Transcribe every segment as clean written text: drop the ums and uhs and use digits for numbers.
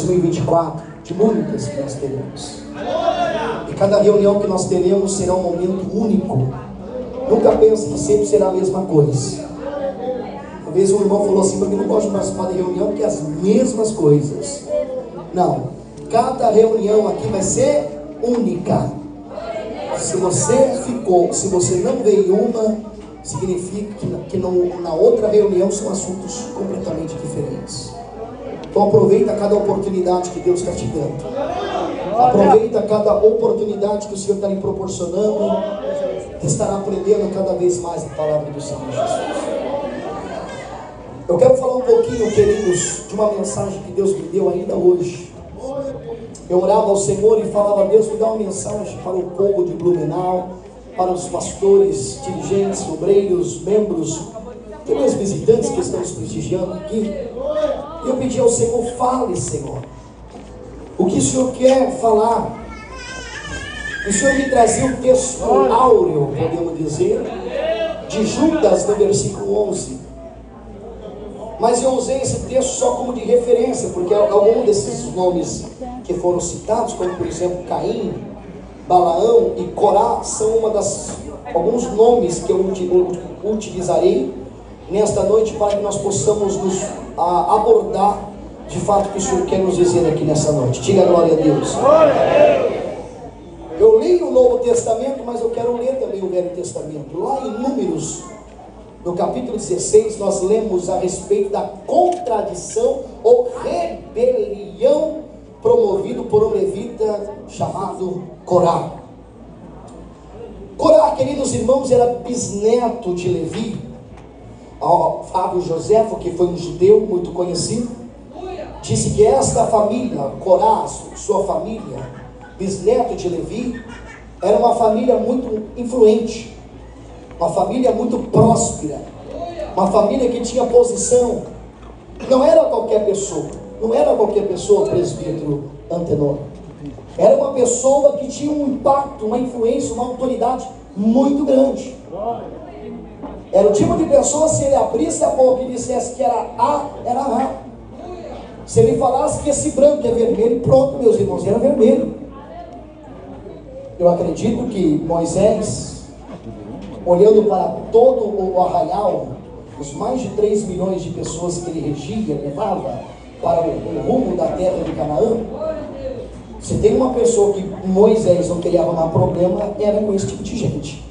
2024, de muitas que nós teremos. E cada reunião que nós teremos será um momento único. Nunca pense que sempre será a mesma coisa. Uma vez um irmão falou assim para mim: não gosto de participar de reunião porque é as mesmas coisas. Não, cada reunião aqui vai ser única. Se você não veio em uma, significa que na outra reunião são assuntos completamente diferentes. Então aproveita cada oportunidade que Deus está te dando. Aproveita cada oportunidade que o Senhor está lhe proporcionando. Estará aprendendo cada vez mais a palavra do Senhor Jesus. Eu quero falar um pouquinho, queridos, de uma mensagem que Deus me deu ainda hoje. Eu orava ao Senhor e falava: Deus, me dá uma mensagem para o povo de Blumenau, para os pastores, dirigentes, obreiros, membros, também os visitantes que estão nos prestigiando aqui. E eu pedi ao Senhor: fale, Senhor, o que o Senhor quer falar. O Senhor me trazia um texto áureo, podemos dizer, de Judas, no versículo 11. Mas eu usei esse texto só como de referência, porque algum desses nomes que foram citados, como por exemplo Caim, Balaão e Corá, são alguns nomes que eu utilizarei nesta noite para que nós possamos nos abordar de fato o que o Senhor quer nos dizer aqui nessa noite. Diga glória a Deus. Eu leio o Novo Testamento, mas eu quero ler também o Velho Testamento. Lá em Números, no capítulo 16, nós lemos a respeito da contradição ou rebelião promovido por um levita chamado Corá. Corá, queridos irmãos, era bisneto de Levi. Fábio Joséfo, que foi um judeu muito conhecido, disse que esta família, Corá, sua família, bisneto de Levi, era uma família muito influente, uma família muito próspera, uma família que tinha posição. Não era qualquer pessoa o presbítero Antenor. Era uma pessoa que tinha um impacto, uma influência, uma autoridade muito grande. Era o tipo de pessoa, se ele abrisse a boca e dissesse que era A, era A. Se ele falasse que esse branco é vermelho, pronto, meus irmãos, era vermelho. Eu acredito que Moisés, olhando para todo o arraial, os mais de 3 milhões de pessoas que ele regia, levava para o rumo da terra de Canaã, se tem uma pessoa que Moisés não queria arrumar problema, era com esse tipo de gente.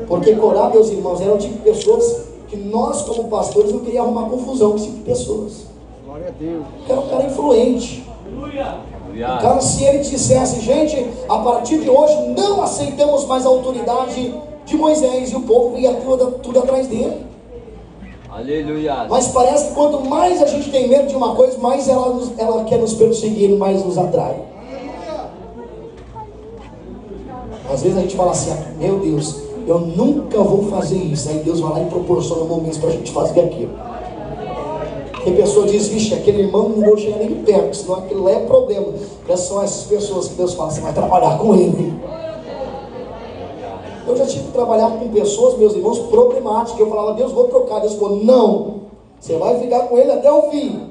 Porque Corá, meus irmãos, era o tipo de pessoas que nós, como pastores, não queríamos arrumar confusão com esse tipo de pessoas. Glória a Deus. Era um cara influente. O cara, se ele dissesse: gente, a partir de hoje não aceitamos mais a autoridade de Moisés, e o povo ia tudo atrás dele. Aleluia. Mas parece que quanto mais a gente tem medo de uma coisa, mais ela quer nos perseguir, mais nos atrai. Às vezes a gente fala assim: meu Deus, eu nunca vou fazer isso. Aí Deus vai lá e proporciona momentos para a gente fazer aquilo. Tem pessoa que diz: vixe, aquele irmão não vou chegar nem perto, senão aquilo lá é problema. São essas pessoas que Deus fala: você vai trabalhar com ele. Eu já tive que trabalhar com pessoas, meus irmãos, problemáticas. Eu falava: Deus, vou trocar. Deus falou: não, você vai ficar com ele até o fim.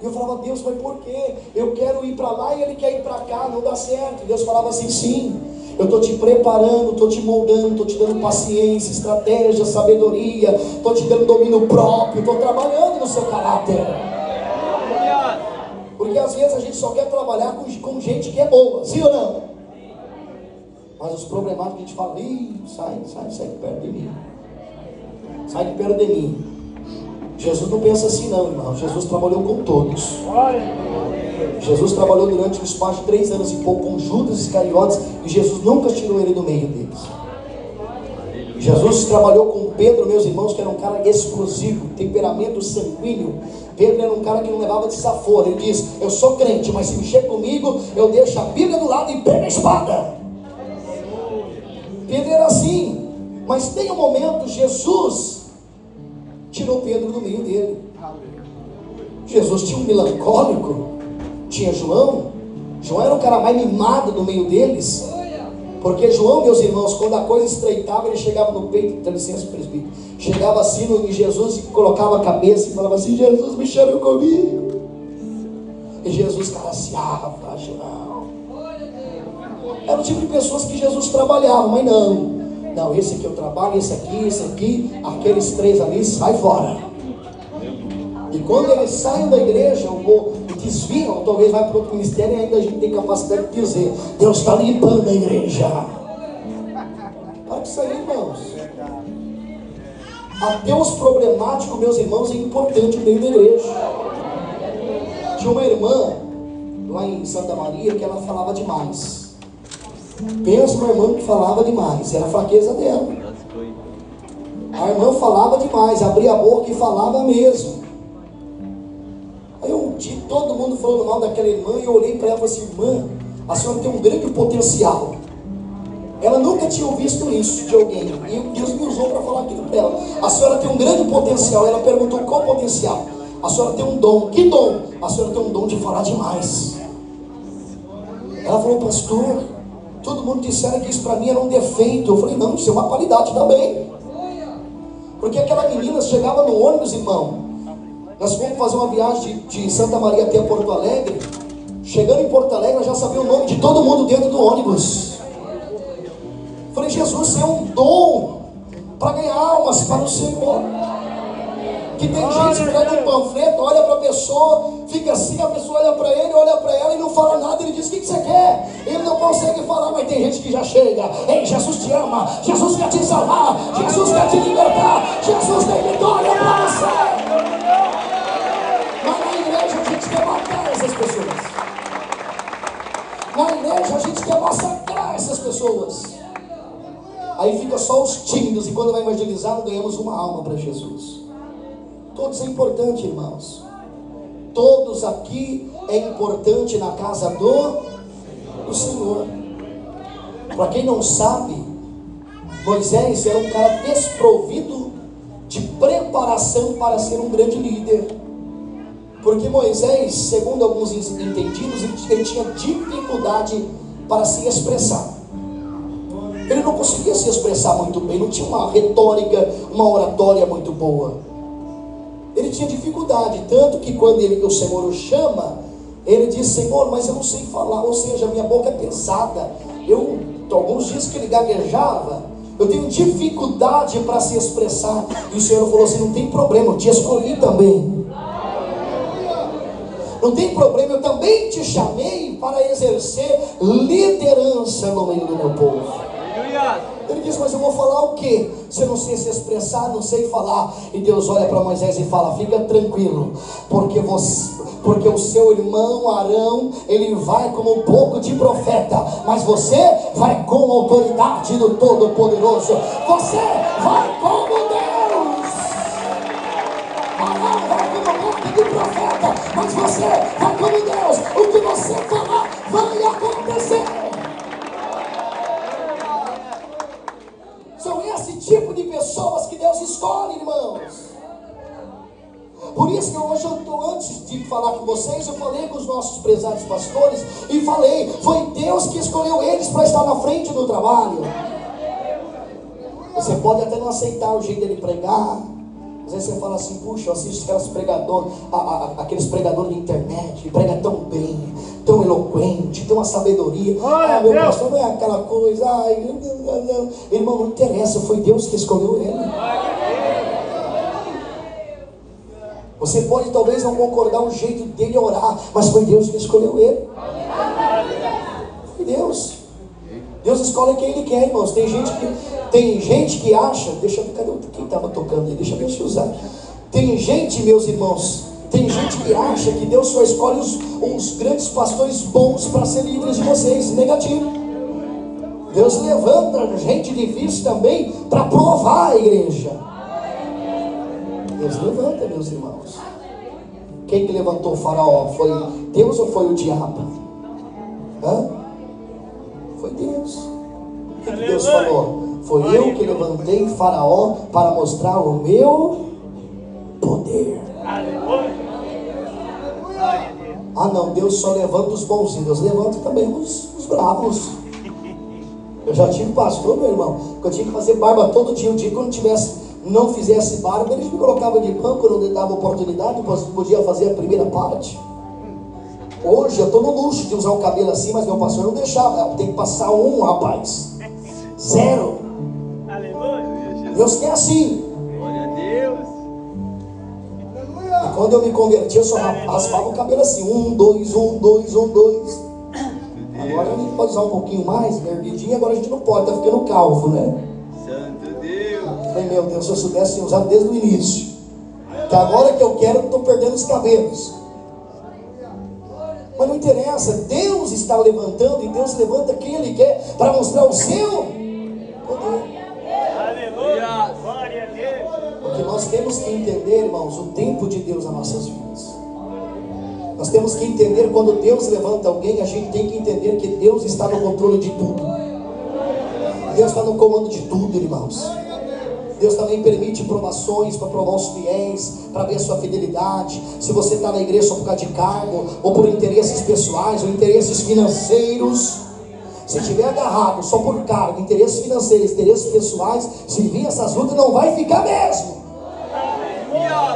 E eu falava: Deus, mas por quê? Eu quero ir para lá e ele quer ir para cá, não dá certo. E Deus falava assim: sim, eu estou te preparando, estou te moldando, estou te dando paciência, estratégia, sabedoria, estou te dando domínio próprio, estou trabalhando no seu caráter. Porque às vezes a gente só quer trabalhar com gente que é boa, sim ou não? Mas os problemáticos a gente fala: ih, sai de perto de mim. Sai de perto de mim. Jesus não pensa assim não, irmão. Jesus trabalhou com todos. Jesus trabalhou durante um espaço de 3 anos e pouco com Judas Iscariotes, e Jesus nunca tirou ele do meio deles. Jesus trabalhou com Pedro, meus irmãos, que era um cara explosivo, temperamento sanguíneo. Pedro era um cara que não levava desaforo. Ele diz: eu sou crente, mas se mexer comigo, eu deixo a Bíblia do lado e pego a espada. Pedro era assim. Mas tem um momento, Jesus tirou Pedro do meio dele. Jesus tinha um melancólico, tinha João. João era o cara mais mimado do meio deles. Porque João, meus irmãos, quando a coisa estreitava, ele chegava no peito, dá licença, presbítero, chegava assim em Jesus e colocava a cabeça e falava assim: Jesus, me chama comigo. E Jesus caraciava, não. Era o tipo de pessoas que Jesus trabalhava, mas não. Não, esse aqui eu trabalho, esse aqui, aqueles 3 ali, sai fora. E quando eles saem da igreja, ou desviam, ou talvez vai para outro ministério, e ainda a gente tem capacidade de dizer: Deus está limpando a igreja. Para com isso aí, irmãos. Até os problemáticos, meus irmãos, é importante no meio da igreja. Tinha uma irmã lá em Santa Maria que ela falava demais. Pensa uma irmã que falava demais, era a fraqueza dela. A irmã falava demais, abria a boca e falava mesmo. Aí um dia todo mundo falando mal daquela irmã, e eu olhei para ela e falei assim: irmã, a senhora tem um grande potencial. Ela nunca tinha visto isso de alguém, e Deus me usou para falar aquilo para ela. A senhora tem um grande potencial. Ela perguntou: qual potencial? A senhora tem um dom. Que dom? A senhora tem um dom de falar demais. Ela falou: pastor, todo mundo disseram que isso para mim era um defeito. Eu falei: não, isso é uma qualidade também. Porque aquela menina chegava no ônibus, irmão. Nós fomos fazer uma viagem de Santa Maria até Porto Alegre. Chegando em Porto Alegre, ela já sabia o nome de todo mundo dentro do ônibus. Eu falei: Jesus, isso é um dom para ganhar almas para o Senhor. Que tem gente que pega um panfleto, olha para a pessoa, fica assim, a pessoa olha para ele, olha para ela e não fala nada. Ele diz: o que você quer? Ele não consegue falar, mas tem gente que já chega: ei, Jesus te ama, Jesus quer te salvar, Jesus quer te libertar, Jesus tem vitória para você. Mas na igreja a gente quer matar essas pessoas. Na igreja a gente quer massacrar essas pessoas. Aí fica só os tímidos, e quando vai evangelizar, não ganhamos uma alma para Jesus. Todos é importante, irmãos. Todos aqui é importante na casa do Senhor. Para quem não sabe, Moisés era um cara desprovido de preparação para ser um grande líder. Porque Moisés, segundo alguns entendidos, ele tinha dificuldade para se expressar. Ele não conseguia se expressar muito bem, não tinha uma retórica, uma oratória muito boa. Ele tinha dificuldade, tanto que quando o Senhor o chama, ele diz: Senhor, mas eu não sei falar, ou seja, minha boca é pesada. Alguns dizem que ele gaguejava. Eu tenho dificuldade para se expressar. E o Senhor falou assim: não tem problema, eu te escolhi também. Não tem problema, eu também te chamei para exercer liderança no meio do meu povo. Ele diz: mas eu vou falar o quê? Se eu não sei se expressar, não sei falar. E Deus olha para Moisés e fala: fica tranquilo, porque o seu irmão Arão, ele vai como um pouco de profeta, mas você vai com a autoridade do Todo-Poderoso. Você vai como Deus. Arão vai como um pouco de profeta, mas você vai como Deus. O que você falar vai acontecer. São esse tipo de pessoas que Deus escolhe, irmãos. Por isso que hoje antes de falar com vocês, eu falei com os nossos prezados pastores e falei: foi Deus que escolheu eles para estar na frente do trabalho. Você pode até não aceitar o jeito dele pregar. Às vezes você fala assim: puxa, eu assisto aqueles pregadores de internet, que prega tão bem, tão eloquente, tem uma sabedoria. Meu pastor não é aquela coisa. Não. Irmão, não interessa, foi Deus que escolheu ele. Você pode talvez não concordar o jeito dele orar, mas foi Deus que escolheu ele. Foi Deus. Deus escolhe quem Ele quer, irmãos. Tem gente que acha, cadê quem estava tocando aí? Deixa eu te usar. Tem gente, meus irmãos, tem gente que acha que Deus só escolhe os grandes pastores bons para ser líderes de vocês. Negativo. Deus levanta gente difícil também para provar a igreja. Deus levanta, meus irmãos. Quem que levantou o faraó? Foi Deus ou foi o diabo? Foi Deus. O que Deus falou? Foi eu que levantei faraó para mostrar o meu poder. Não, Deus só levanta os bonzinhos. Deus levanta também os bravos. Eu já tive pastor, meu irmão, que eu tinha que fazer barba todo dia. Um dia quando não fizesse barba, eles me colocavam de banco, não dava oportunidade, podia fazer a primeira parte. Hoje eu estou no luxo de usar o cabelo assim, mas meu pastor não deixava. Tem que passar um, rapaz. 0. Deus quer assim. Glória a Deus. E quando eu me converti, eu só raspava o cabelo assim. 1, 2, 1, 2, 1, 2. Agora a gente pode usar um pouquinho mais, erguidinho. Agora a gente não pode, tá ficando calvo, né? Santo Deus. Falei, meu Deus, se eu soubesse usar desde o início. Que agora que eu quero, eu estou perdendo os cabelos. Mas não interessa, Deus está levantando, e Deus levanta quem Ele quer para mostrar o seu poder. Aleluia. Glória a Deus. Porque nós temos que entender, irmãos, o tempo de Deus nas nossas vidas. Nós temos que entender, quando Deus levanta alguém, a gente tem que entender que Deus está no controle de tudo. Deus está no comando de tudo, irmãos. Deus também permite provações para provar os fiéis, para ver a sua fidelidade. Se você está na igreja só por causa de cargo, ou por interesses pessoais, ou interesses financeiros, se estiver agarrado só por cargo, interesses financeiros, interesses pessoais, se vir essas lutas, não vai ficar mesmo.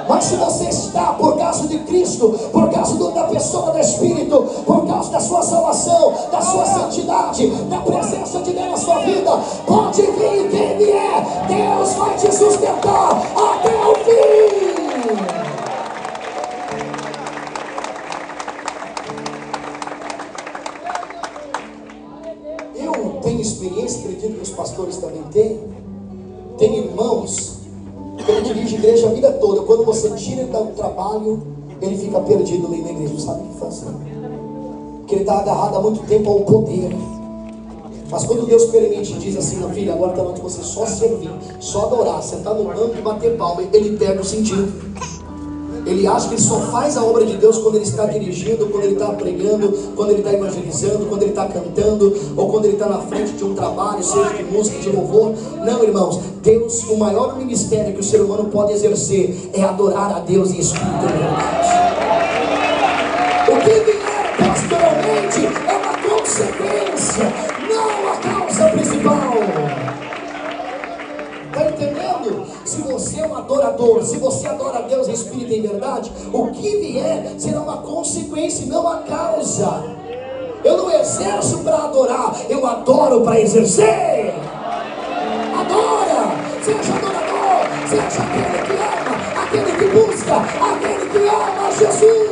Mas se você está por causa de Cristo, por causa da pessoa do Espírito, por causa da sua salvação, da sua santidade, da presença de Deus na sua vida, pode vir quem vier, Deus vai te sustentar até o fim. Eu tenho experiência, acredito que os pastores também têm. Tem irmãos que ele dirige a igreja a vida toda. Quando você tira ele do trabalho, ele fica perdido no meio da igreja, não sabe o que fazer. Porque ele está agarrado há muito tempo ao poder. Mas quando Deus permite, diz assim, meu filho, agora está na hora de você só servir, só adorar, sentar no banco e bater palma, ele perde o sentido. Ele acha que ele só faz a obra de Deus quando ele está dirigindo, quando ele está pregando, quando ele está evangelizando, quando ele está cantando, ou quando ele está na frente de um trabalho, seja de música, de louvor. Não, irmãos, Deus, o maior ministério que o ser humano pode exercer é adorar a Deus em espírito e verdade. O que vier pastoralmente é uma consequência, não a causa principal. Está entendendo? Se você é um adorador, se você adora a Deus em espírito e em verdade, o que vier será uma consequência e não a causa. Eu não exerço para adorar, eu adoro para exercer. Adora, seja adorador, seja aquele que ama, aquele que busca, aquele que ama Jesus.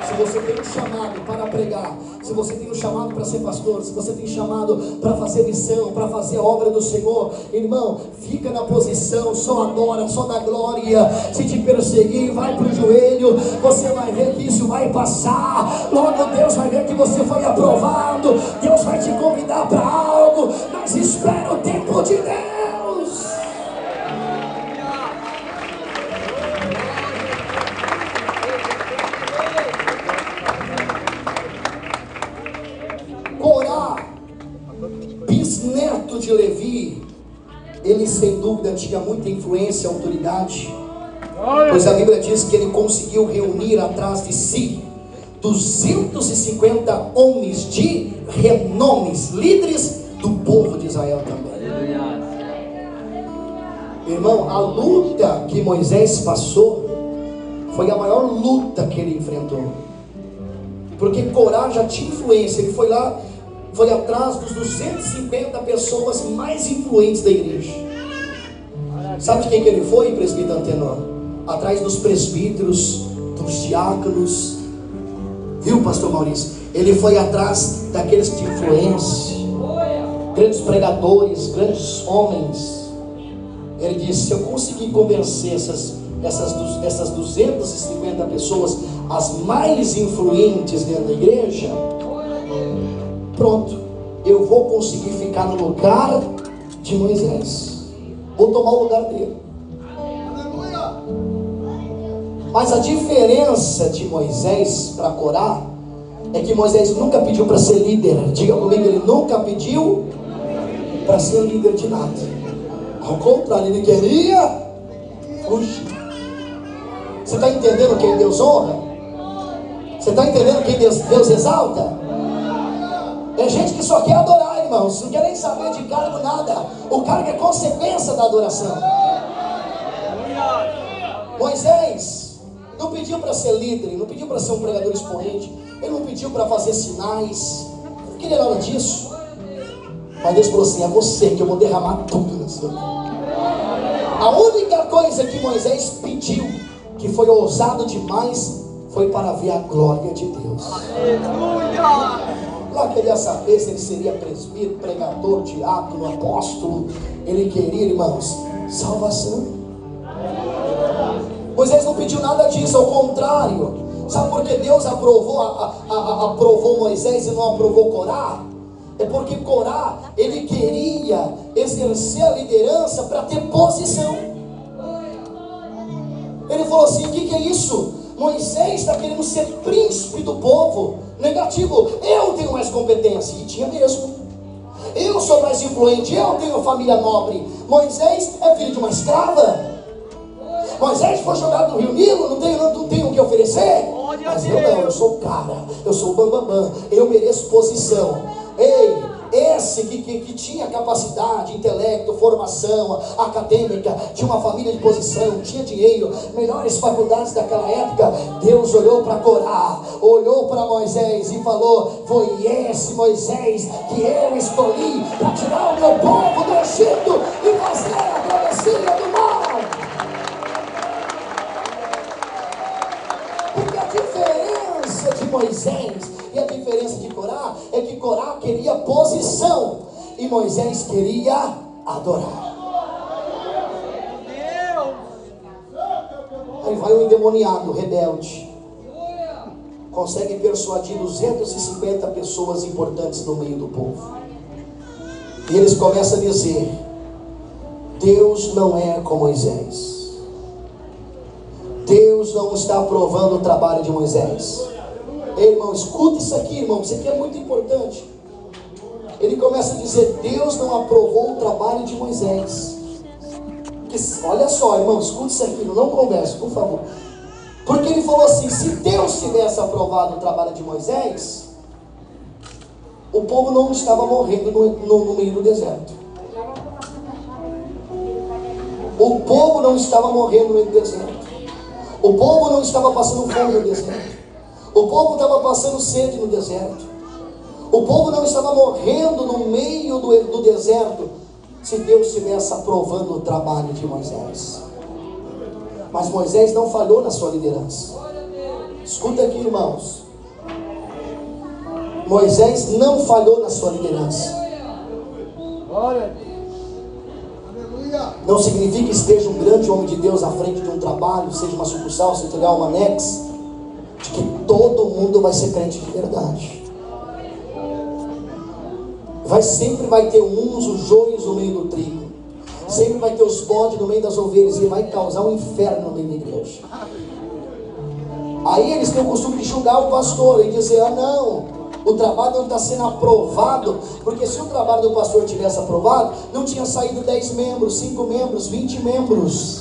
Se você tem um chamado para pregar, se você tem um chamado para ser pastor, se você tem chamado para fazer missão, para fazer a obra do Senhor, irmão, fica na posição, só adora, só dá glória. Se te perseguir, vai para o joelho, você vai ver que isso vai passar. Logo Deus vai ver que você foi aprovado, Deus vai te convidar para algo, mas espera o tempo de Deus. Corá, bisneto de Levi, ele sem dúvida tinha muita influência e autoridade, pois a Bíblia diz que ele conseguiu reunir atrás de si 250 homens de renomes, líderes do povo de Israel também. Irmão, a luta que Moisés passou foi a maior luta que ele enfrentou, porque Corá já tinha influência. Ele foi lá, foi atrás dos 250 pessoas mais influentes da igreja. Sabe de quem que ele foi, presbítero Antenor? Atrás dos presbíteros, dos diáconos. Viu, pastor Maurício? Ele foi atrás daqueles de influência, grandes pregadores, grandes homens. Ele disse, se eu conseguir convencer essas 250 pessoas, as mais influentes dentro da igreja, pronto, eu vou conseguir ficar no lugar de Moisés, vou tomar o lugar dele. Mas a diferença de Moisés para Corá é que Moisés nunca pediu para ser líder. Diga comigo, ele nunca pediu para ser líder de nada. Ao contrário, ele queria fugir. Você está entendendo quem Deus honra? Você está entendendo quem Deus exalta? É gente que só quer adorar, irmãos, não quer nem saber de cargo, nada. O cargo é consequência da adoração. Moisés, não pediu para ser líder, ele não pediu para ser um pregador expoente, ele não pediu para fazer sinais, ele não queria nada disso. Mas Deus falou assim: é você que eu vou derramar tudo na sua vida. A única coisa que Moisés pediu, que foi ousado demais, foi para ver a glória de Deus. Aleluia! Lá queria saber se ele seria presbítero, pregador, diácono, apóstolo. Ele queria, irmãos, salvação. Moisés não pediu nada disso, ao contrário. Sabe por que Deus aprovou Moisés e não aprovou Corá? É porque Corá, ele queria exercer a liderança para ter posição. Ele falou assim: o que é isso? Moisés está querendo ser príncipe do povo. Negativo, eu tenho mais competência. E tinha mesmo. Eu sou mais influente, eu tenho família nobre. Moisés é filho de uma escrava. Moisés foi jogado no rio Nilo, não tenho o que oferecer. Mas eu não, eu sou o cara, eu sou o bambambam, eu mereço posição. Ei, esse que tinha capacidade, intelecto, formação acadêmica, tinha uma família de posição, tinha dinheiro, melhores faculdades daquela época. Deus olhou para Corá, olhou para Moisés e falou: foi esse Moisés que eu escolhi para tirar o meu povo do Egito e fazer a travessia do mar. Porque a diferença de Moisés e a diferença de Corá é que Corá queria posição e Moisés queria adorar. Aí vai um endemoniado, rebelde, consegue persuadir 250 pessoas importantes no meio do povo. E eles começam a dizer: Deus não é com Moisés. Deus não está aprovando o trabalho de Moisés. Ei, irmão, escuta isso aqui, irmão, isso aqui é muito importante. Ele começa a dizer: Deus não aprovou o trabalho de Moisés. Porque, olha só, irmão, escuta isso aqui, não converse, por favor. Porque ele falou assim: se Deus tivesse aprovado o trabalho de Moisés, o povo não estava morrendo no meio do deserto. O povo não estava morrendo no meio do deserto. O povo não estava passando fome no deserto. O povo estava passando sede no deserto. O povo não estava morrendo no meio do deserto, se Deus estivesse aprovando o trabalho de Moisés. Mas Moisés não falhou na sua liderança. Escuta aqui, irmãos. Moisés não falhou na sua liderança. Não significa que esteja um grande homem de Deus à frente de um trabalho, seja uma sucursal, seja uma anexo, de que todo mundo vai ser crente de verdade. Sempre vai ter uns, os joios no meio do trigo. Sempre vai ter os bodes no meio das ovelhas. E vai causar um inferno no meio da igreja. Aí eles têm o costume de julgar o pastor e dizer: ah não, o trabalho não está sendo aprovado. Porque se o trabalho do pastor tivesse aprovado, não tinha saído 10 membros, 5 membros, 20 membros.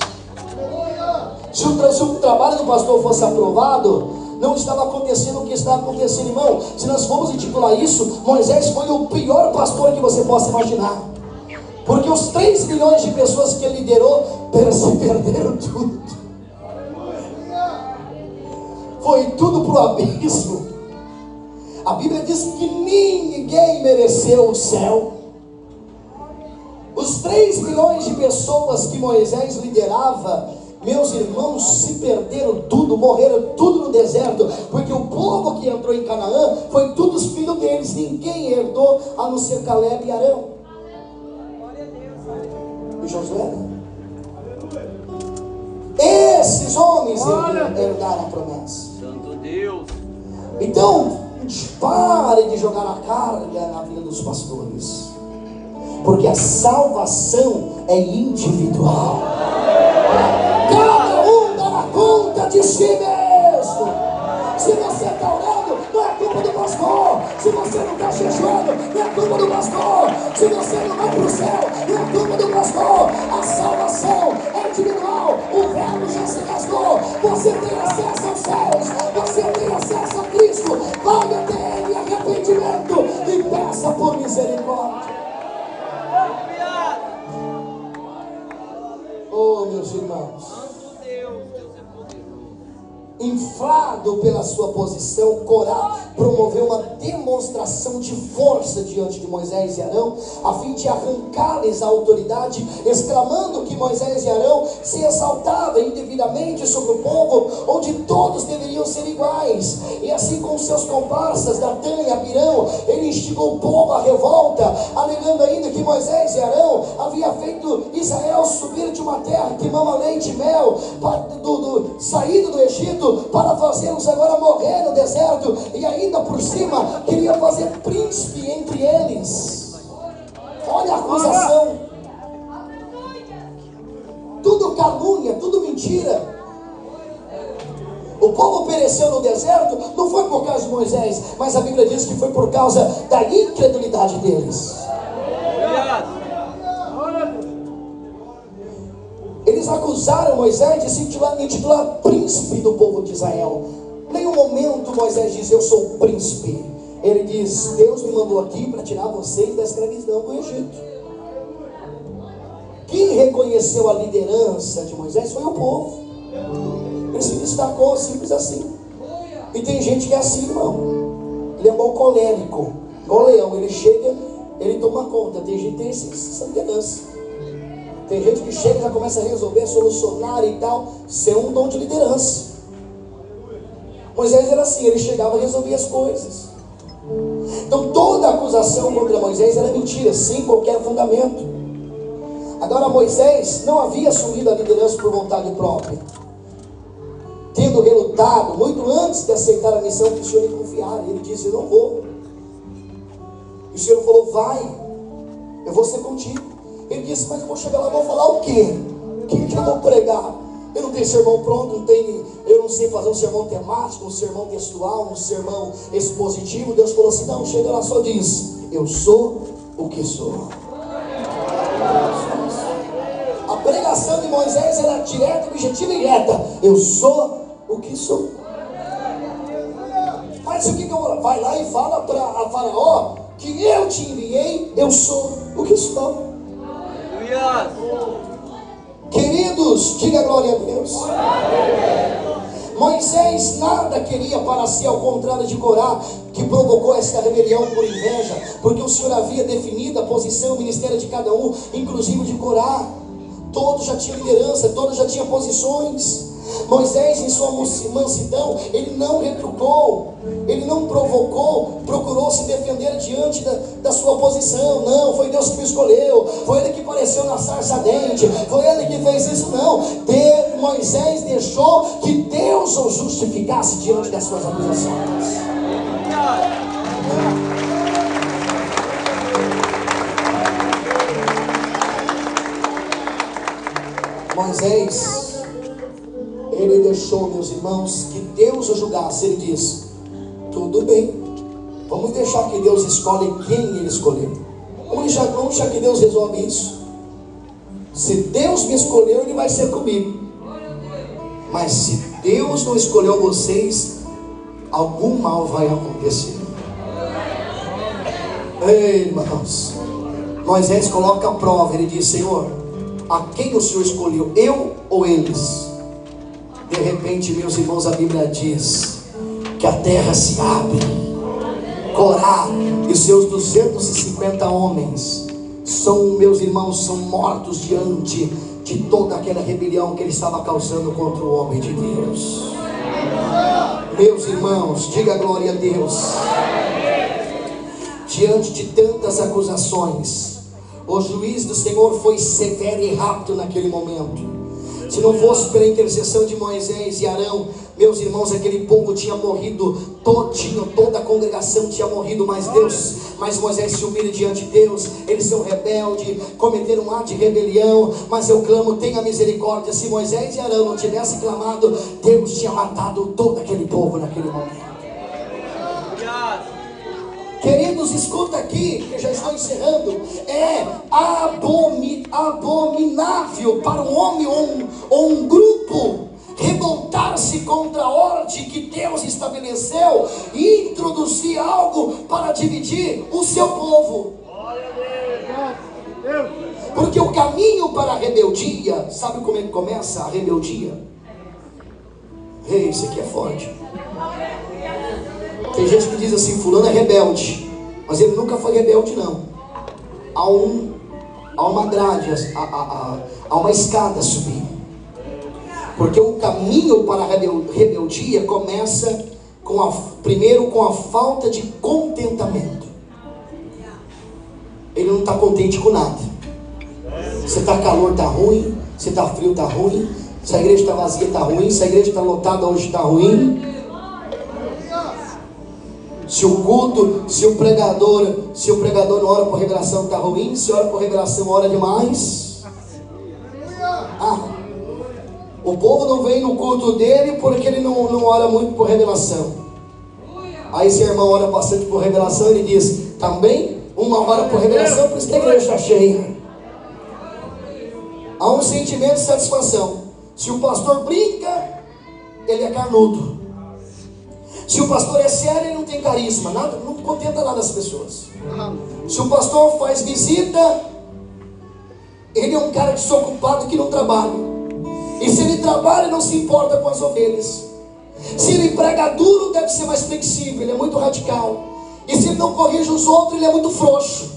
Se o trabalho do pastor fosse aprovado, não estava acontecendo o que está acontecendo, irmão. Se nós formos intitular isso, Moisés foi o pior pastor que você possa imaginar. Porque os 3 milhões de pessoas que ele liderou se perderam tudo. Foi tudo para o abismo. A Bíblia diz que ninguém mereceu o céu. Os 3 milhões de pessoas que Moisés liderava, meus irmãos, se perderam tudo, morreram tudo no deserto. Porque o povo que entrou em Canaã foi todos os filhos deles. Ninguém herdou a não ser Caleb e Arão e Josué. Esses homens herdaram a promessa. Santo Deus. Então, pare de jogar a carga na vida dos pastores, porque a salvação é individual. Cada um dá na conta de si mesmo. Se você está orando, não é culpa do pastor. Se você não está jejuando, não é culpa do pastor. Se você não vai para o céu, não é culpa do pastor. A salvação é individual. O véu já se rasgou. Você tem acesso aos céus. Você tem acesso a Cristo. Vale até Ele arrependimento e peça por misericórdia. Oh, meus irmãos, Exaltado pela sua posição, Corá promoveu uma demonstração de força diante de Moisés e Arão, a fim de arrancar-lhes a autoridade, exclamando que Moisés e Arão se exaltavam indevidamente sobre o povo, onde todos deveriam ser iguais. E assim, com seus comparsas, Datã e Abirão, ele instigou o povo à revolta, alegando ainda que Moisés e Arão havia feito Israel subir de uma terra que mama leite e mel, saído do Egito, para fazê-los agora morrer no deserto, e ainda por cima queria fazer príncipe entre eles. Olha a acusação, tudo calúnia, tudo mentira. O povo pereceu no deserto, não foi por causa de Moisés, mas a Bíblia diz que foi por causa da incredulidade deles. Eles acusaram Moisés de se intitular príncipe do povo de Israel. Em nenhum momento Moisés diz: eu sou príncipe. Ele diz: Deus me mandou aqui para tirar vocês da escravidão do Egito. Quem reconheceu a liderança de Moisés foi o povo. Ele se destacou, simples assim. E tem gente que é assim, irmão. Ele é igual colérico, igual leão. Ele chega, ele toma conta. Tem gente que tem essa liderança. Tem gente que chega e já começa a resolver, solucionar e tal. Isso é um dom de liderança. Moisés era assim, ele chegava e resolvia as coisas. Então toda acusação contra Moisés era mentira, sem qualquer fundamento. Agora, Moisés não havia assumido a liderança por vontade própria, tendo relutado muito antes de aceitar a missão que o Senhor lhe confiara. Ele disse: eu não vou. E o Senhor falou: vai, eu vou ser contigo. Ele disse: mas eu vou chegar lá, vou falar o quê? O que eu vou pregar? Eu não tenho sermão pronto, eu não sei fazer um sermão temático, um sermão textual, um sermão expositivo. Deus falou assim: não, chega lá, só diz: eu sou o que sou. A pregação de Moisés era direta, objetiva e reta: eu sou o que sou. Mas o que eu vou? Vai lá e fala para a Faraó que eu te enviei, eu sou o que sou. Queridos, diga glória a Deus. Moisés nada queria para si, ao contrário de Corá, que provocou esta rebelião por inveja, porque o Senhor havia definido a posição e o ministério de cada um, inclusive de Corá. Todos já tinham liderança, todos já tinham posições. Moisés, em sua mansidão, ele não retrucou, ele não provocou, procurou se defender diante da sua posição. Não, foi Deus que me escolheu, foi ele que apareceu na sarça ardente, foi ele que fez isso. Não, Moisés deixou que Deus o justificasse diante das suas acusações. Moisés, ele deixou, meus irmãos, que Deus o julgasse. Ele disse: tudo bem, vamos deixar que Deus escolhe quem ele escolheu. Vamos deixar que Deus resolve isso. Se Deus me escolheu, ele vai ser comigo. Mas se Deus não escolheu vocês, algum mal vai acontecer. Ei, irmãos, Moisés coloca a prova. Ele diz: Senhor, a quem o Senhor escolheu, eu ou eles? De repente, meus irmãos, a Bíblia diz que a terra se abre. Corá e seus 250 homens meus irmãos, são mortos diante de toda aquela rebelião que ele estava causando contra o homem de Deus. Meus irmãos, diga glória a Deus. Diante de tantas acusações, o juiz do Senhor foi severo e rápido naquele momento. Se não fosse pela intercessão de Moisés e Arão, meus irmãos, aquele povo tinha morrido todinho, toda a congregação tinha morrido. Mas Moisés se humilha diante de Deus. Eles são rebeldes, cometeram um ato de rebelião, mas eu clamo: tenha misericórdia. Se Moisés e Arão não tivessem clamado, Deus tinha matado todo aquele povo naquele momento. Queridos, escuta aqui, que eu já estou encerrando. É abominável para um homem ou um grupo revoltar-se contra a ordem que Deus estabeleceu e introduzir algo para dividir o seu povo. Porque o caminho para a rebeldia, sabe como é que começa a rebeldia? Isso aqui é forte. Tem gente que diz assim, fulano é rebelde, mas ele nunca foi rebelde não. Há uma grade, há uma escada a subir. Porque o caminho para a rebeldia começa primeiro com a falta de contentamento. Ele não está contente com nada. Se está calor está ruim, se está frio está ruim, se a igreja está vazia está ruim, se a igreja está lotada hoje está ruim. Se o pregador não ora por revelação está ruim, se ora por revelação ora demais. O povo não vem no culto dele porque ele não ora muito por revelação. Aí esse irmão ora bastante por revelação, ele diz, também uma hora por revelação, por isso que a igreja está cheia. Há um sentimento de satisfação. Se o pastor brinca, ele é carnudo. Se o pastor é sério, ele não tem carisma, nada, não contenta nada as pessoas. Se o pastor faz visita, ele é um cara desocupado que não trabalha. E se ele trabalha, não se importa com as ovelhas. Se ele prega duro, deve ser mais flexível, ele é muito radical. E se ele não corrige os outros, ele é muito frouxo.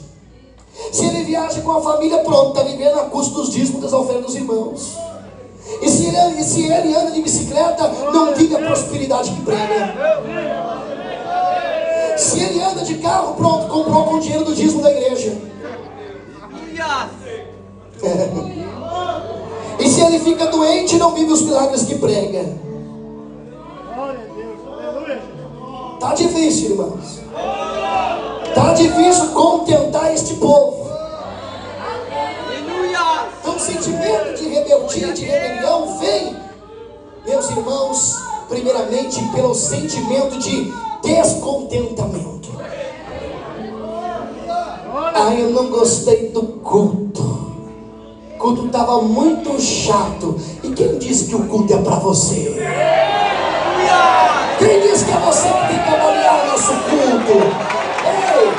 Se ele viaja com a família, pronto, está vivendo a custo dos dízimos, das ofertas dos irmãos. E se ele anda de bicicleta, não vive a prosperidade que prega. Se ele anda de carro, pronto, comprou com o dinheiro do dízimo da igreja. E se ele fica doente, não vive os milagres que prega. Tá difícil, irmãos. Tá difícil contentar este povo. Então o sentimento de rebeldia, de rebelião vem, meus irmãos, primeiramente pelo sentimento de descontentamento. Eu não gostei do culto. O culto estava muito chato. E quem disse que o culto é para você? Quem disse que é você que tem que avaliar o nosso culto? Ei,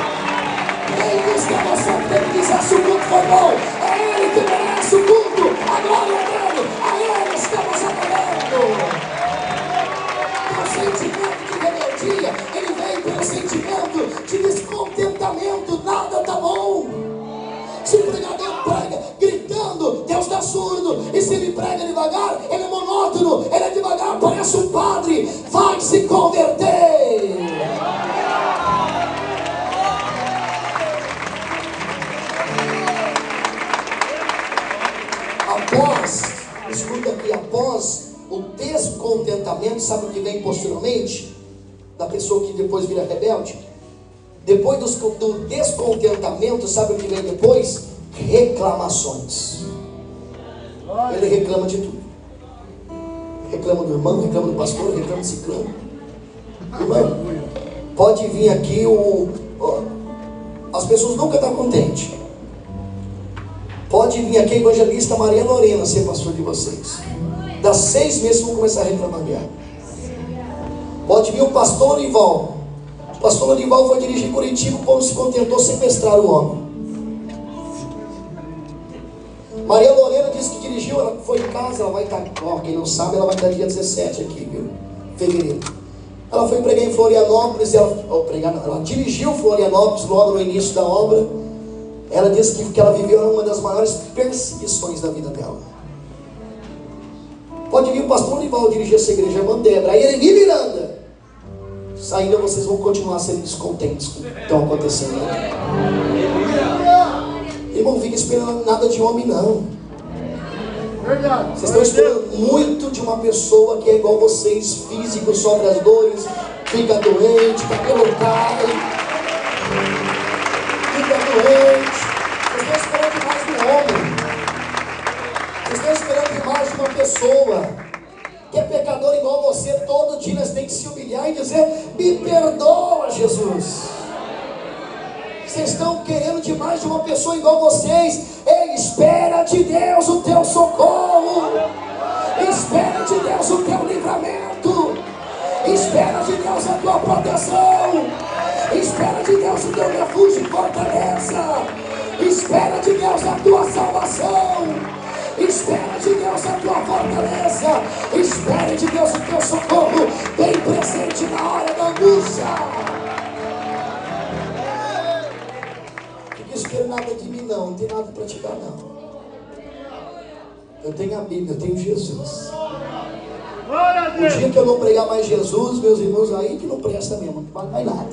quem disse que é você que tem que dizer se o culto foi bom? É ele que merece o culto. A glória é dele. A ele estamos adorando. O sentimento de rebeldia, ele vem pelo sentimento de descontentamento. Nada está bom. Se o pregador prega gritando, Deus está surdo. E se ele prega devagar, ele é monótono, ele é devagar, parece um padre. Vai se converter. Escuta aqui, após o descontentamento, sabe o que vem posteriormente? Da pessoa que depois vira rebelde? Depois do descontentamento, sabe o que vem depois? Reclamações. Ele reclama de tudo. Reclama do irmão, reclama do pastor, reclama do ciclano. Irmão, pode vir aqui as pessoas nunca estão contentes. Pode vir aqui a evangelista Maria Lorena ser pastor de vocês. Das 6 meses vão começar a reclamar dela. Pode vir o pastor Orival. O pastor Orival foi dirigir Curitiba, o povo se contentou sequestrar o homem. Maria Lorena disse que dirigiu, ela foi em casa, ela vai estar, quem não sabe, ela vai estar dia 17 aqui, viu? Fevereiro. Ela foi pregar em Florianópolis, ela dirigiu Florianópolis logo no início da obra. Ela disse que ela viveu uma das maiores perseguições da vida dela. Pode vir o pastor Orival dirigir essa igreja, irmã Débora, aí Ereni Miranda. Ainda vocês vão continuar sendo descontentes com o que estão acontecendo aqui. Irmão, não fica esperando nada de homem, não. Vocês estão esperando muito de uma pessoa que é igual vocês, físico, sofre as dores, fica doente, cabelo cai, fica doente. Vocês estão esperando demais de um homem. Vocês estão esperando demais de uma pessoa que é pecador igual você. Todo dia nós temos que se humilhar e dizer: me perdoa, Jesus. Vocês estão querendo demais de uma pessoa igual vocês. Ei, espera de Deus o teu socorro. Espera de Deus o teu livramento. Espera de Deus a tua proteção. Espera de Deus o teu refúgio e fortaleza. Espera de Deus a tua salvação. Espera de Deus a tua fortaleza. Espera de Deus o teu socorro bem presente na hora da angústia. Eu tenho a Bíblia, eu tenho Jesus. O dia que eu não pregar mais Jesus, meus irmãos, aí que não presta mesmo, não vale mais nada.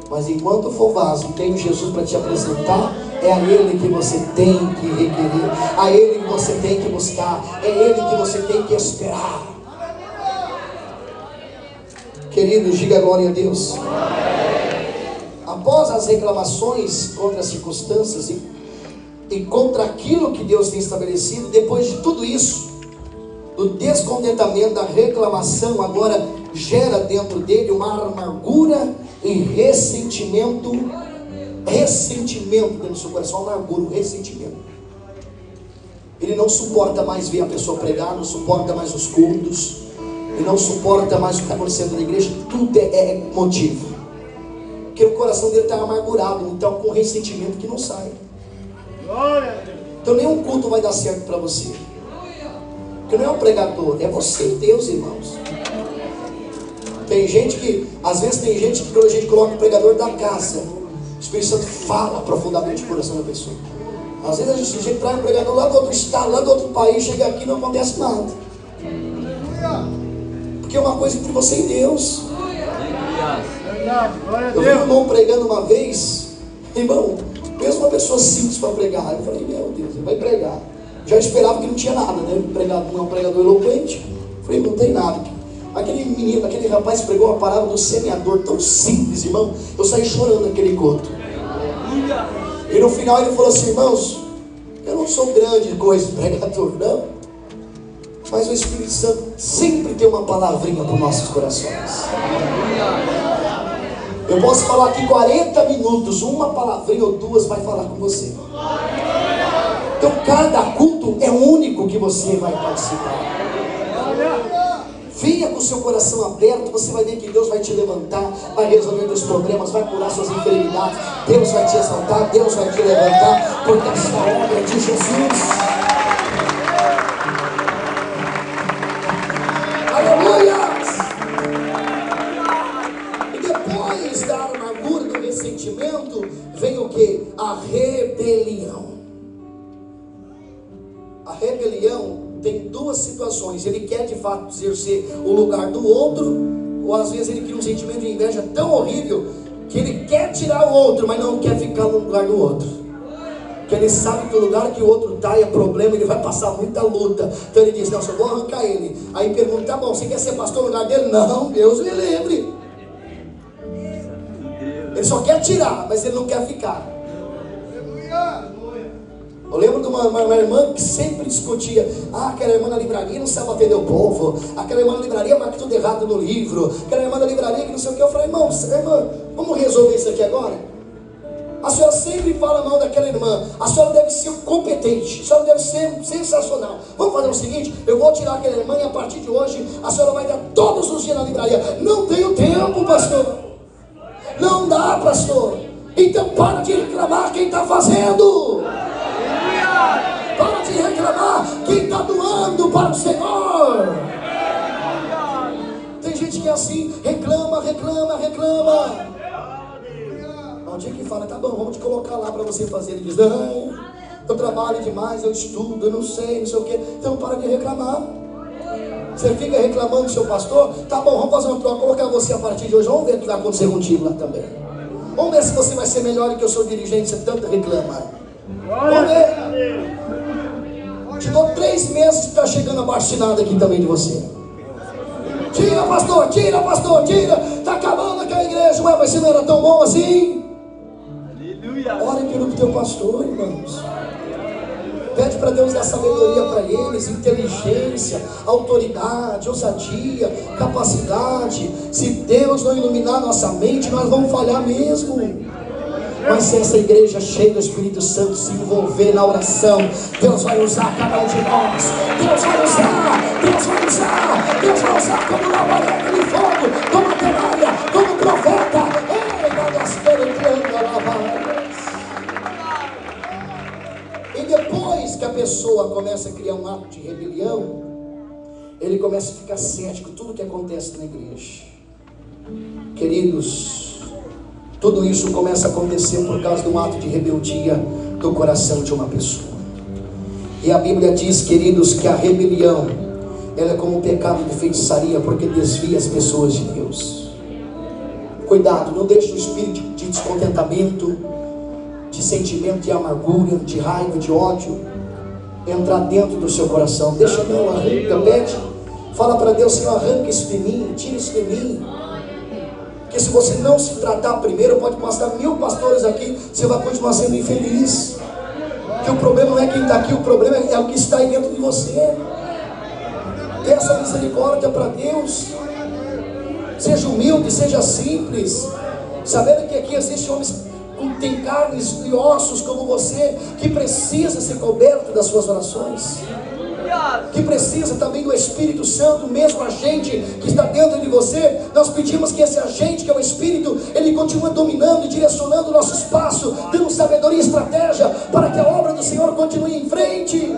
Mas enquanto for vaso e tenho Jesus para te apresentar, é a Ele que você tem que requerer, a Ele que você tem que buscar, é Ele que você tem que esperar. Queridos, diga glória a Deus. Após as reclamações contra as circunstâncias e contra aquilo que Deus tem estabelecido, depois de tudo isso, do descontentamento, da reclamação, agora gera dentro dele uma amargura e ressentimento dentro do seu coração, amargura, ressentimento. Ele não suporta mais ver a pessoa pregar, não suporta mais os cultos, ele não suporta mais o que está acontecendo na igreja, tudo é motivo, porque o coração dele está amargurado, então com ressentimento que não sai. Então nenhum culto vai dar certo para você, porque não é um pregador, é você e Deus, irmãos. Tem gente que, às vezes tem gente que quando a gente coloca o pregador da casa, o Espírito Santo fala profundamente no coração da pessoa. Às vezes a gente traz um pregador lá do outro estado, lá do outro país, chega aqui e não acontece nada. Porque é uma coisa entre você e Deus. Eu vi um irmão pregando uma vez, irmão, mesmo uma pessoa simples para pregar. Eu falei, meu Deus, ele vai pregar. Já esperava que não tinha nada, né? Um pregador eloquente. Eu falei, não tem nada. Aquele menino, aquele rapaz pregou uma parábola do semeador tão simples, irmão. Eu saí chorando naquele culto. E no final ele falou assim, irmãos, eu não sou grande coisa de pregador, não. Mas o Espírito Santo sempre tem uma palavrinha para os nossos corações. Eu posso falar aqui 40 minutos, uma palavrinha ou duas vai falar com você. Então cada culto é único que você vai participar. Venha com o seu coração aberto, você vai ver que Deus vai te levantar, vai resolver os problemas, vai curar suas enfermidades, Deus vai te exaltar, Deus vai te levantar, porque essa obra é de Jesus. Aleluia! E depois da amargura, do ressentimento, vem o que? A rebelião. A rebelião tem duas situações. Ele quer de fato exercer o lugar do outro, ou às vezes ele cria um sentimento de inveja tão horrível que ele quer tirar o outro, mas não quer ficar no lugar do outro, porque ele sabe que o lugar que o outro está é problema, ele vai passar muita luta. Então ele diz, não, só vou arrancar ele. Aí pergunta, tá bom, você quer ser pastor no lugar dele? Não, Deus me livre. Ele só quer tirar, mas ele não quer ficar. Eu lembro de uma irmã que sempre discutia, aquela irmã na livraria não sabe atender o povo, aquela irmã na livraria marca tudo errado no livro, aquela irmã da livraria que não sei o que. Eu falei, irmã, vamos resolver isso aqui agora? A senhora sempre fala mal daquela irmã, a senhora deve ser competente, a senhora deve ser sensacional. Vamos fazer o seguinte, eu vou tirar aquela irmã e a partir de hoje a senhora vai dar todos os dias na livraria. Não tenho tempo, pastor. Não dá, pastor. Então para de reclamar quem está fazendo. Para de reclamar quem está doando para o Senhor. Tem gente que é assim, reclama. Ao dia que fala, tá bom, vamos te colocar lá para você fazer. Ele diz, não, eu trabalho demais, eu estudo, eu não sei o que. Então para de reclamar. Você fica reclamando do seu pastor, tá bom, vamos fazer uma troca, colocar você a partir de hoje. Vamos ver o que vai acontecer contigo lá também. Vamos ver se você vai ser melhor do que o seu dirigente, você tanto reclama. Vamos ver. Te dou 3 meses que está chegando a bastinada aqui também de você. Tira, pastor, tira. Está acabando aquela igreja. Ué, mas você não era tão bom assim? Ore pelo teu pastor, irmãos. Pede para Deus dar sabedoria para eles, inteligência, autoridade, ousadia, capacidade. Se Deus não iluminar nossa mente, nós vamos falhar mesmo. Mas se essa igreja cheia do Espírito Santo se envolver na oração, Deus vai usar cada um de nós. Deus vai usar como labareda de fogo, como tenária, como profeta. E depois que a pessoa começa a criar um ato de rebelião, ele começa a ficar cético tudo que acontece na igreja. Queridos, tudo isso começa a acontecer por causa de um ato de rebeldia do coração de uma pessoa. E a Bíblia diz, queridos, que a rebelião, ela é como um pecado de feitiçaria, porque desvia as pessoas de Deus. Cuidado, não deixe o espírito de descontentamento, de sentimento de amargura, de raiva, de ódio entrar dentro do seu coração. Deixa não, arranca, pede, fala para Deus: Senhor, arranca isso de mim, tira isso de mim. Porque se você não se tratar primeiro, pode passar 1000 pastores aqui, você vai continuar sendo infeliz. Porque o problema não é quem está aqui, o problema é o que está aí dentro de você. Peça misericórdia para Deus. Seja humilde, seja simples, sabendo que aqui existem homens que têm carnes e ossos como você, que precisa ser coberto das suas orações, que precisa também do Espírito Santo, mesmo agente que está dentro de você. Nós pedimos que esse agente, que é o Espírito, ele continue dominando e direcionando o nosso espaço, dando sabedoria e estratégia para que a obra do Senhor continue em frente.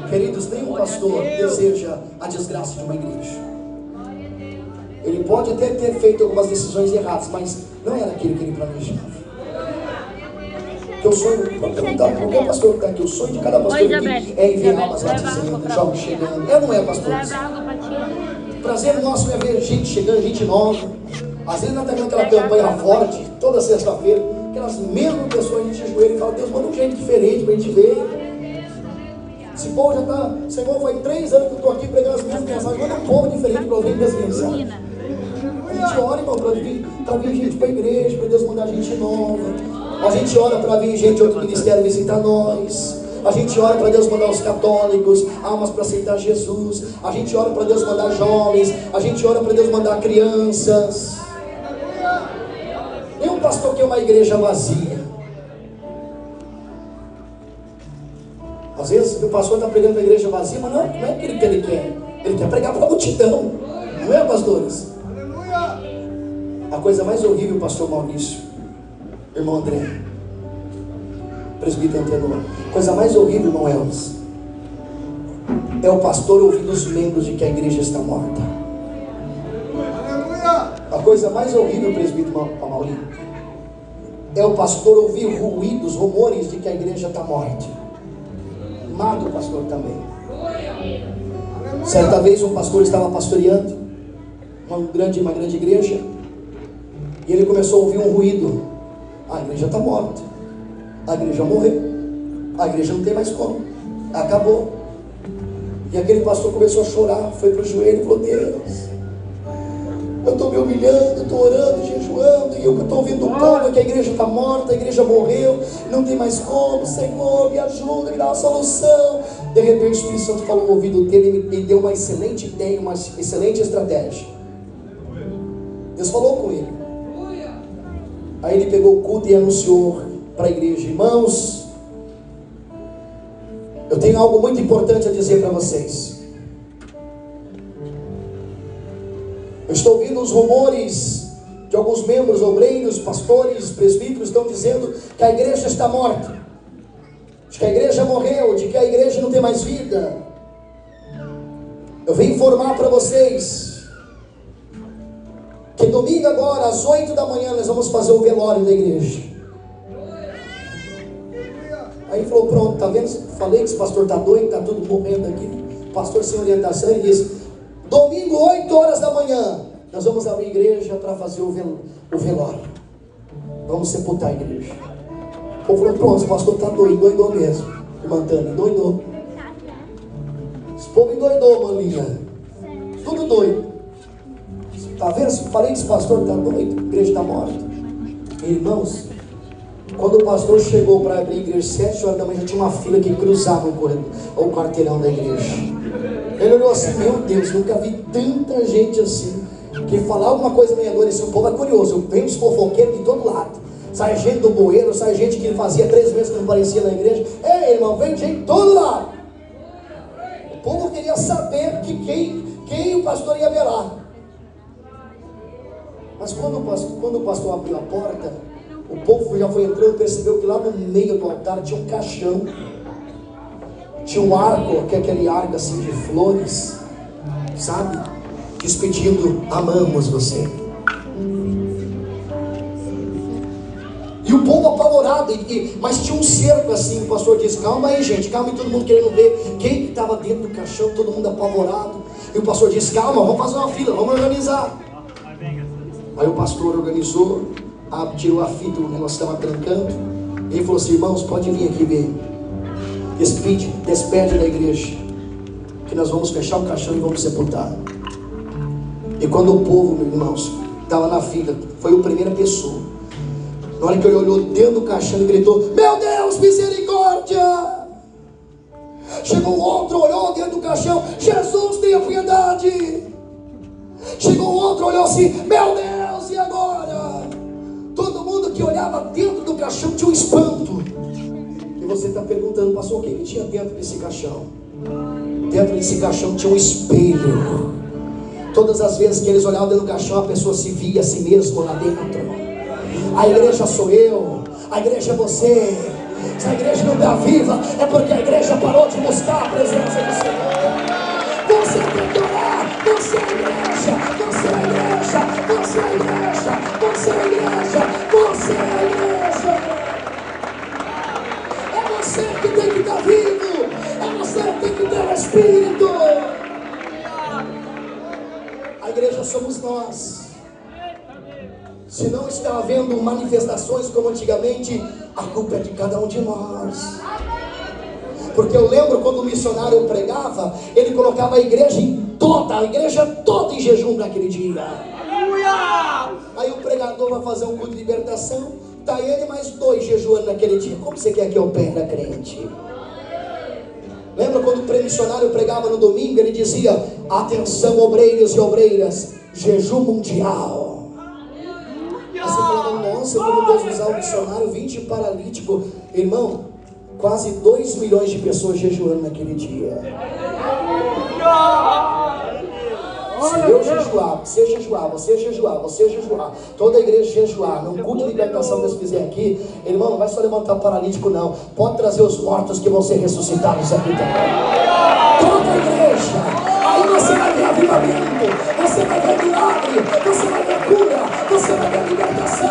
Queridos, nenhum pastor deseja a desgraça de uma igreja. Ele pode até ter feito algumas decisões erradas, mas não era aquilo que ele planejava. Que o sonho, para perguntar por que o pastor está aqui, o sonho de cada pastor aqui é enviar almas batizando, jovens chegando. É ou não é, pastor? Prazer nosso é ver gente chegando, gente nova. Às vezes nós estamos naquela campanha forte, toda sexta-feira, aquelas mesmas pessoas, a gente ajoelha e fala: Deus, manda um gente diferente para a gente ver. Esse povo já está, Senhor, faz 3 anos que eu estou aqui pregando as mesmas mensagens, manda um povo diferente para ouvir as mensagens. A gente ora, irmão, para vir gente para a igreja, para Deus mandar gente nova. A gente ora para vir gente de outro ministério visitar nós. A gente ora para Deus mandar os católicos, almas para aceitar Jesus. A gente ora para Deus mandar jovens. A gente ora para Deus mandar crianças. Nenhum pastor quer uma igreja vazia. Às vezes o pastor está pregando para a igreja vazia, mas não é aquilo que ele quer. Ele quer pregar para a multidão. Não é, pastores? A coisa mais horrível, pastor Maurício, irmão André, presbítero Antenor, a coisa mais horrível, irmão Elvis, é o pastor ouvir dos membros de que a igreja está morta. A coisa mais horrível, presbítero Maurício, é o pastor ouvir ruídos, rumores de que a igreja está morta. Mata o pastor também. Certa vez um pastor estava pastoreando uma grande igreja, e ele começou a ouvir um ruído. A igreja está morta, a igreja morreu, a igreja não tem mais como, acabou. E aquele pastor começou a chorar, foi para o joelho e falou: Deus, eu estou me humilhando, estou orando, jejuando, e eu estou ouvindo o povo que a igreja está morta, a igreja morreu, não tem mais como. Senhor, me ajuda, me dá uma solução. De repente o Espírito Santo falou no ouvido dele e deu uma excelente ideia, uma excelente estratégia. Deus falou com ele. Aí ele pegou o culto e anunciou para a igreja: irmãos, eu tenho algo muito importante a dizer para vocês. Eu estou ouvindo os rumores de alguns membros, obreiros, pastores, presbíteros, estão dizendo que a igreja está morta, de que a igreja morreu, de que a igreja não tem mais vida. Eu venho informar para vocês que domingo agora, às 8 da manhã, nós vamos fazer o velório da igreja. Aí ele falou: pronto, tá vendo? Falei que esse pastor está doido, está tudo morrendo aqui. Pastor sem orientação, ele disse: domingo, 8 horas da manhã, nós vamos abrir a igreja para fazer o velório. Vamos sepultar a igreja. O povo falou: pronto, o pastor está doido, doidou mesmo. Irmã Tânia, doidou. Esse povo endoidou, maninha. Tudo doido. Está vendo? Falei que esse pastor está doido, a igreja está morta. Irmãos, quando o pastor chegou para abrir a igreja 7 horas da manhã, já tinha uma fila que cruzava o quarteirão da igreja. Ele olhou assim: meu Deus, nunca vi tanta gente assim, que falar alguma coisa meia-noite. Esse povo é curioso, vem os fofoqueiros de todo lado. Sai gente do bueiro, sai gente que fazia 3 meses que não aparecia na igreja. Ei, irmão, vem gente de todo lado. O povo queria saber quem o pastor ia velar. Mas quando o pastor abriu a porta, o povo já foi entrando e percebeu que lá no meio do altar tinha um caixão, tinha um arco, que é aquele arco assim de flores, sabe? Despedindo: amamos você. E o povo apavorado, mas tinha um cerco assim. O pastor disse: calma aí, gente, calma aí, todo mundo querendo ver quem que estava dentro do caixão, todo mundo apavorado. E o pastor disse: calma, vamos fazer uma fila, vamos organizar. Aí o pastor organizou, tirou a fita, o negócio estava trancando. Ele falou assim: irmãos, pode vir aqui ver. Despede da igreja, que nós vamos fechar o caixão e vamos sepultar. E quando o povo, meus irmãos, estava na fila, foi a primeira pessoa. Na hora que ele olhou dentro do caixão, ele gritou: meu Deus, misericórdia! Chegou um outro, olhou dentro do caixão: Jesus, tenha piedade! Chegou um outro, olhou assim: meu Deus, e agora? Todo mundo que olhava dentro do caixão tinha um espanto. E você está perguntando: pastor, o que tinha dentro desse caixão? Dentro desse caixão tinha um espelho. Todas as vezes que eles olhavam dentro do caixão, a pessoa se via a si mesmo lá dentro. A igreja sou eu, a igreja é você. Se a igreja não está viva, é porque a igreja parou de buscar a presença do Senhor. Você tem que orar, você é a igreja, você é a igreja, você é a igreja, você é a igreja, você é a igreja. É você que tem que estar vivo, é você que tem que ter o Espírito. A igreja somos nós. Se não está havendo manifestações como antigamente, a culpa é de cada um de nós. Porque eu lembro quando o missionário pregava, ele colocava a igreja toda em jejum naquele dia. Aí o pregador vai fazer um culto de libertação, está ele e mais 2 jejuando naquele dia. Como você quer que opere a crente? Lembra quando o missionário pregava no domingo, ele dizia: atenção, obreiros e obreiras, jejum mundial. Você falava: nossa, como Deus usar o missionário, 20 paralíticos. Irmão, quase 2 milhões de pessoas jejuando naquele dia. Se eu jejuar, você jejuar, você jejuar, você jejuar, toda a igreja jejuar, num culto de libertação que eles fizerem aqui, irmão, não vai só levantar paralítico não, pode trazer os mortos que vão ser ressuscitados aqui também. Toda a igreja, aí você vai ver avivamento, você vai ver milagre, você vai ver cura, você vai ver libertação,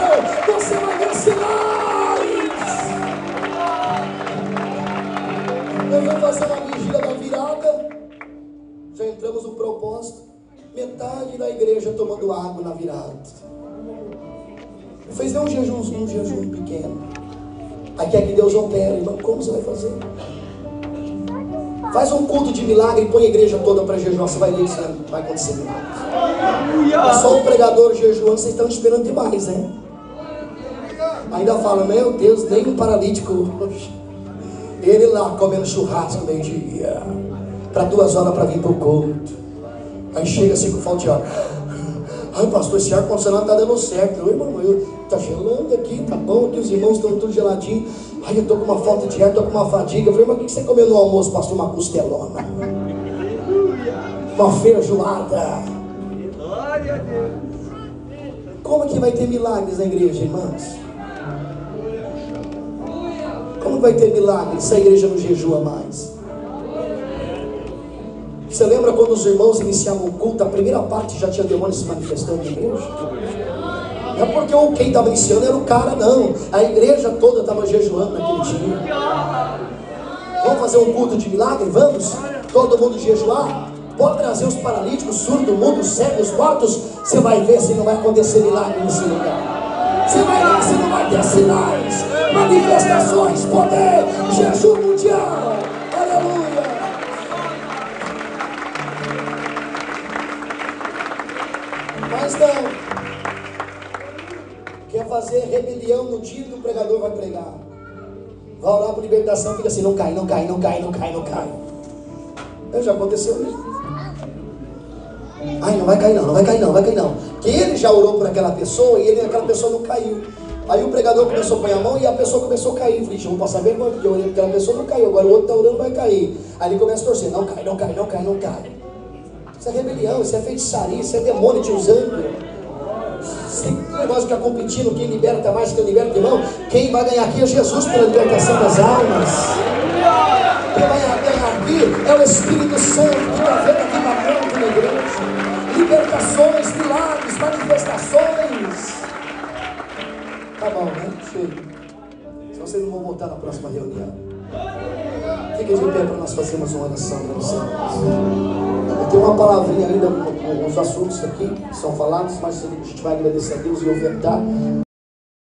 você vai ver sinais. Nós vamos fazer uma vigília da virada, já entramos no propósito. Metade da igreja tomando água na virada. Fez um jejum pequeno. Aí quer que Deus opere, irmão, como você vai fazer? Faz um culto de milagre e põe a igreja toda para jejuar, você vai ver que vai acontecer milagre. É só o pregador jejuando, vocês estão esperando demais, né? Ainda fala: meu Deus, nem um paralítico. Ele lá comendo churrasco meio-dia, para 2 horas para vir para o culto. Aí chega assim com falta de ar. Ai, pastor, esse ar-condicionado está dando certo. Oi, irmão, tá gelando aqui, tá bom aqui, os irmãos estão tudo geladinho. Ai, eu tô com uma falta de ar, tô com uma fadiga. Eu falei: mas o que você comeu no almoço, pastor? Uma costelona, uma feijoada. Como que vai ter milagres na igreja, irmãos? Como vai ter milagres se a igreja não jejua mais? Você lembra quando os irmãos iniciavam o culto, a primeira parte já tinha demônios se manifestando na igreja? Não é porque quem estava iniciando era o cara, não. A igreja toda estava jejuando naquele dia. Vamos fazer um culto de milagre? Vamos? Todo mundo jejuar? Pode trazer os paralíticos, surdos, mudos, cegos, mortos. Você vai ver se não vai acontecer milagre nesse lugar. Você vai ver se não vai ter sinais, manifestações, poder, jejum mundial. Aleluia. Mas não, quer fazer rebelião no dia que o pregador vai pregar. Vai orar por libertação, fica assim: não cai, não cai, não cai, não cai, não cai. Já aconteceu isso. Ai, não vai cair não, não vai cair não, não vai cair não. Que ele já orou por aquela pessoa e aquela pessoa não caiu. Aí o pregador começou a pôr a mão e a pessoa começou a cair. Eu falei: vou passar vergonha, porque eu orei por aquela pessoa, não caiu. Agora o outro está orando, vai cair. Aí ele começa a torcer: não cai, não cai, não cai, não cai. Isso é rebelião, isso é feitiçaria, isso é demônio te usando. Esse negócio de ficar competindo, quem liberta mais, quem liberta, irmão. Quem vai ganhar aqui é Jesus pela libertação das almas. Quem vai ganhar aqui é o Espírito Santo que está vendo avivamento na igreja. Libertações, milagres, manifestações. Tá bom, né? Chega. vocês não vão voltar na próxima reunião. Fique de pé para nós fazermos uma oração para você. Eu tenho uma palavrinha ainda, uns assuntos aqui que são falados, mas a gente vai agradecer a Deus e ofertar.